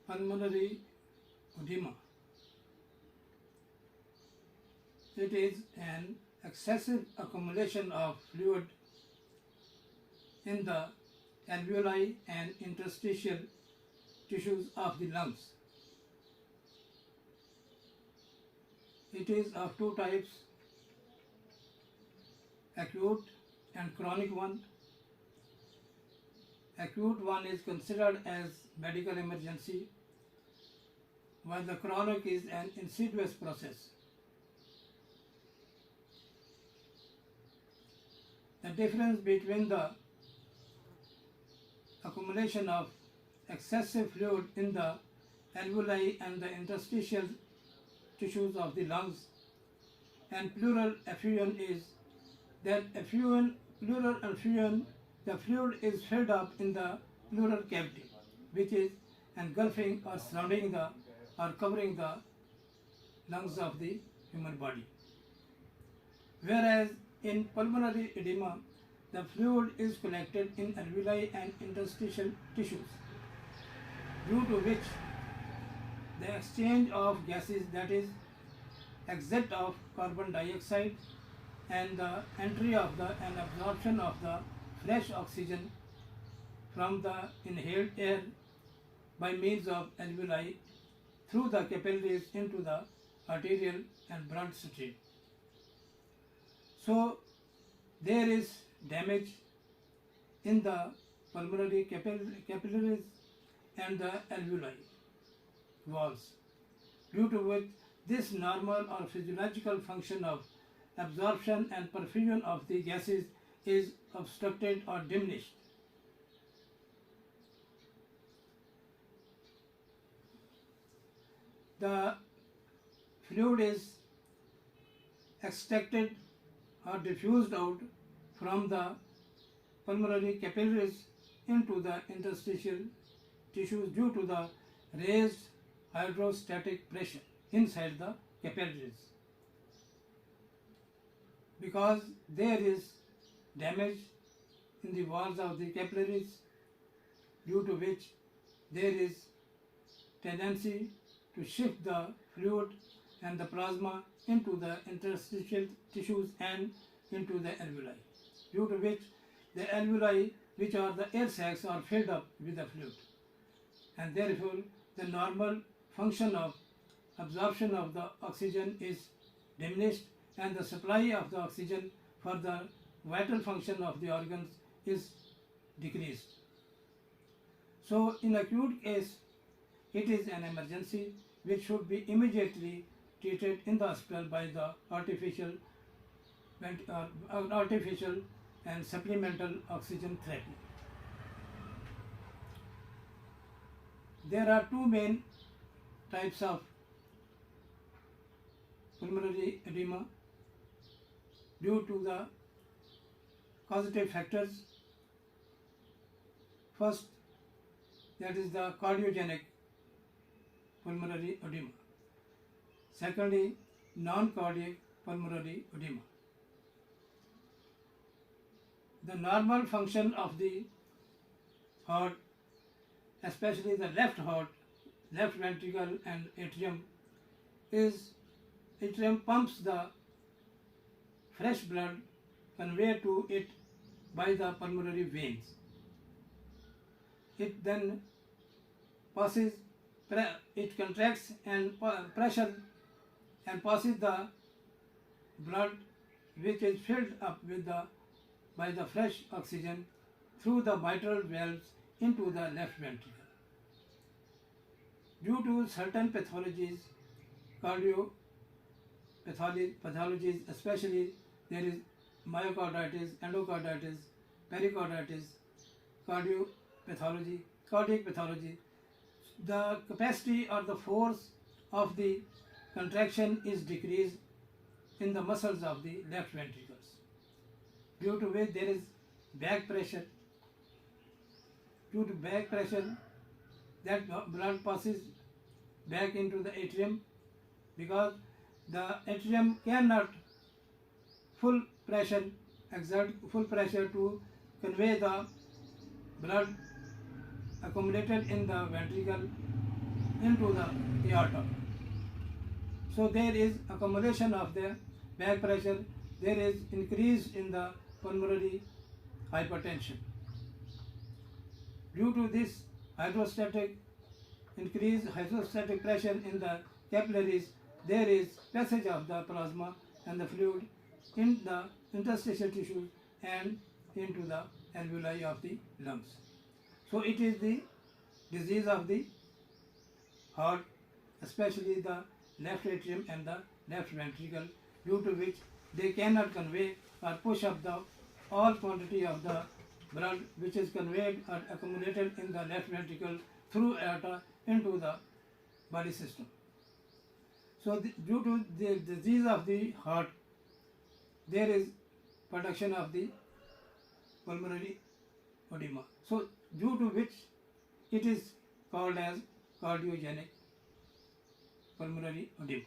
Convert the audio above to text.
Pulmonary edema. It is an excessive accumulation of fluid in the alveoli and interstitial tissues of the lungs. It is of two types, acute and chronic one. Acute one is considered as medical emergency, while the chronic is an insidious process. The difference between the accumulation of excessive fluid in the alveoli and the interstitial tissues of the lungs and pleural effusion is that pleural effusion, the fluid is filled up in the pleural cavity, which is engulfing or surrounding the or covering the lungs of the human body. Whereas in pulmonary edema, the fluid is collected in alveoli and interstitial tissues, due to which the exchange of gases, that is exit of carbon dioxide and the entry of the and absorption of the fresh oxygen from the inhaled air by means of alveoli through the capillaries into the arterial and blood stream. So there is damage in the pulmonary capillaries and the alveoli walls, due to which this normal or physiological function of absorption and perfusion of the gases is obstructed or diminished. The fluid is extracted or diffused out from the pulmonary capillaries into the interstitial tissues due to the raised hydrostatic pressure inside the capillaries. Because there is damage in the walls of the capillaries, due to which there is tendency to shift the fluid and the plasma into the interstitial tissues and into the alveoli, due to which the alveoli, which are the air sacs, are filled up with the fluid, and therefore the normal function of absorption of the oxygen is diminished and the supply of the oxygen for the vital function of the organs is decreased. So in acute case, it is an emergency which should be immediately treated in the hospital by the artificial and supplemental oxygen therapy. There are two main types of pulmonary edema due to the causative factors. First, that is the cardiogenic pulmonary edema. Secondly, non-cardiac pulmonary edema. The normal function of the heart, especially the left heart, left ventricle and atrium, atrium pumps the fresh blood conveyed to it by the pulmonary veins. It then it contracts and pressure and passes the blood, which is filled up by the fresh oxygen through the mitral valves into the left ventricle. Due to certain pathologies, pathologies, especially there is myocarditis, endocarditis, pericarditis, cardiac pathology, the capacity or the force of the contraction is decreased in the muscles of the left ventricles, due to which there is back pressure. Due to back pressure, that blood passes back into the atrium, because the atrium cannot exert full pressure to convey the blood accumulated in the ventricle into the aorta. So there is accumulation of the back pressure, there is increase in the pulmonary hypertension. Due to this increased hydrostatic pressure in the capillaries, there is passage of the plasma and the fluid in the interstitial tissues and into the alveoli of the lungs. So it is the disease of the heart, especially the left atrium and the left ventricle, due to which they cannot convey or push up the all quantity of the blood which is conveyed or accumulated in the left ventricle through aorta into the body system. So due to the disease of the heart, there is production of the pulmonary edema. So due to which it is called as cardiogenic pulmonary edema.